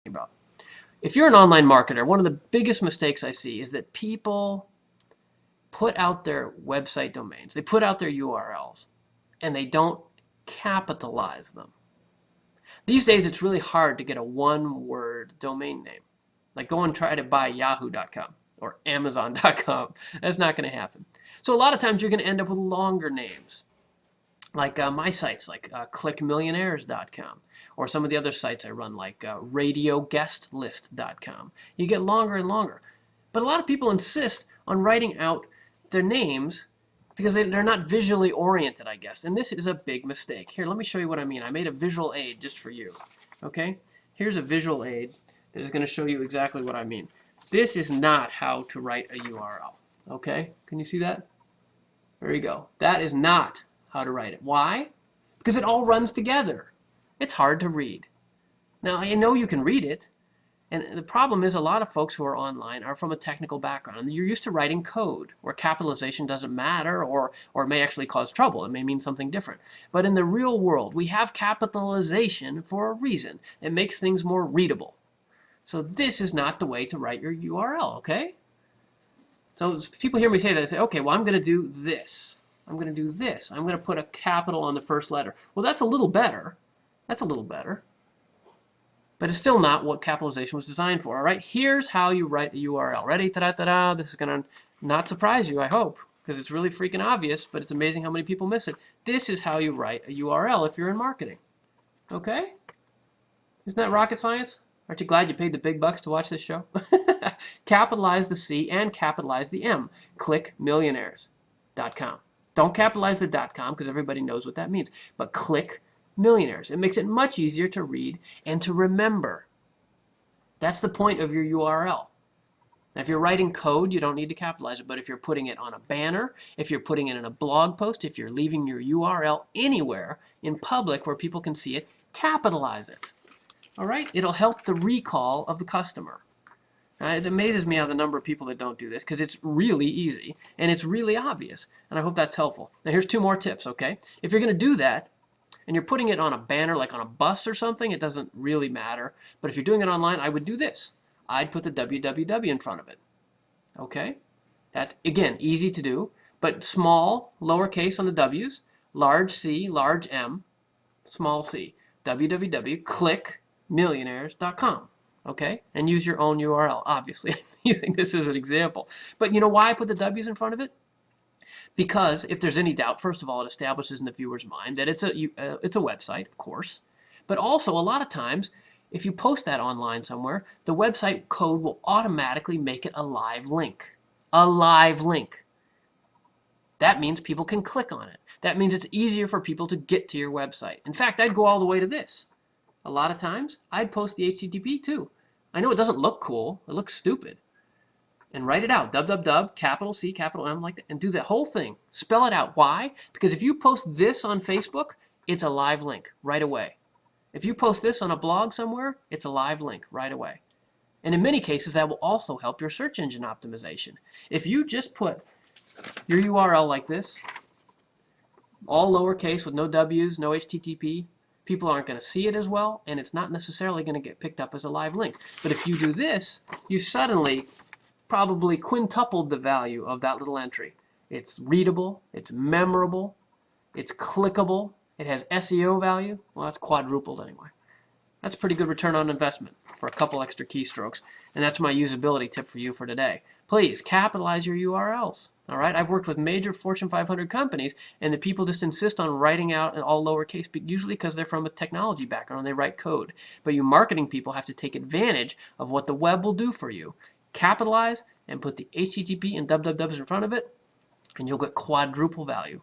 about. If you're an online marketer, one of the biggest mistakes I see is that people put out their website domains, they put out their URLs, and they don't capitalize them. These days, it's really hard to get a one-word domain name. Like go and try to buy yahoo.com or amazon.com. That's not going to happen. So a lot of times you're going to end up with longer names. Like my sites, like clickmillionaires.com, or some of the other sites I run, like radioguestlist.com. You get longer and longer. But a lot of people insist on writing out their names because they're not visually oriented, I guess. And this is a big mistake. Here, let me show you what I mean. I made a visual aid just for you. Okay? Here's a visual aid that is going to show you exactly what I mean. This is not how to write a URL. Okay? Can you see that? There you go. That is not how to write it. Why? Because it all runs together. It's hard to read. Now, I know you can read it, and the problem is a lot of folks who are online are from a technical background, and you're used to writing code where capitalization doesn't matter or it may actually cause trouble. It may mean something different. But in the real world, we have capitalization for a reason. It makes things more readable. So this is not the way to write your URL, okay? So people hear me say that, they say, okay, well, I'm going to do this. I'm going to do this. I'm going to put a capital on the first letter. Well, that's a little better. That's a little better. But it's still not what capitalization was designed for, all right? Here's how you write a URL. Ready? Ta-da-ta-da. This is going to not surprise you, I hope, because it's really freaking obvious, but it's amazing how many people miss it. This is how you write a URL if you're in marketing, okay? Isn't that rocket science? Aren't you glad you paid the big bucks to watch this show? Capitalize the C and capitalize the M. Clickmillionaires.com. Don't capitalize the .com because everybody knows what that means. But click millionaires. It makes it much easier to read and to remember. That's the point of your URL. Now, if you're writing code, you don't need to capitalize it. But if you're putting it on a banner, if you're putting it in a blog post, if you're leaving your URL anywhere in public where people can see it, capitalize it. All right? It'll help the recall of the customer. It amazes me how the number of people that don't do this because it's really easy and it's really obvious. And I hope that's helpful. Now here's 2 more tips, okay? If you're going to do that and you're putting it on a banner like on a bus or something, it doesn't really matter. But if you're doing it online, I would do this. I'd put the www in front of it. Okay? That's, again, easy to do. But small, lowercase on the W's, large C, large M, small c, www.clickmillionaires.com. Okay? And use your own URL, obviously. I'm using this as an example. But you know why I put the W's in front of it? Because if there's any doubt, first of all, it establishes in the viewer's mind that it's a website, of course. But also, a lot of times, if you post that online somewhere, the website code will automatically make it a live link. A live link. That means people can click on it. That means it's easier for people to get to your website. In fact, I'd go all the way to this. A lot of times, I'd post the HTTP too. I know it doesn't look cool. It looks stupid. And write it out. www, capital C, capital M, like that. And do that whole thing. Spell it out. Why? Because if you post this on Facebook, it's a live link right away. If you post this on a blog somewhere, it's a live link right away. And in many cases, that will also help your search engine optimization. If you just put your URL like this, all lowercase with no W's, no HTTP, people aren't going to see it as well, and it's not necessarily going to get picked up as a live link. But if you do this, you suddenly probably quintupled the value of that little entry. It's readable, it's memorable, it's clickable, it has SEO value. Well, that's quadrupled anyway. That's a pretty good return on investment for a couple extra keystrokes. And that's my usability tip for you for today. Please capitalize your URLs. All right, I've worked with major Fortune 500 companies, and the people just insist on writing out in all lowercase, usually because they're from a technology background and they write code. But you marketing people have to take advantage of what the web will do for you. Capitalize and put the HTTP and wwws in front of it, and you'll get quadruple value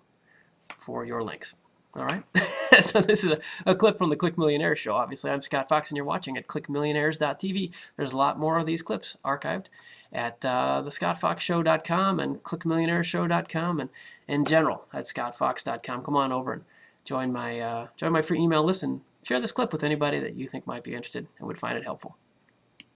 for your links. All right? So this is a clip from the Click Millionaires show. Obviously, I'm Scott Fox, and you're watching at clickmillionaires.tv. There's a lot more of these clips archived at thescottfoxshow.com and clickmillionaireshow.com and in general at scottfox.com. Come on over and join my free email list and share this clip with anybody that you think might be interested and would find it helpful.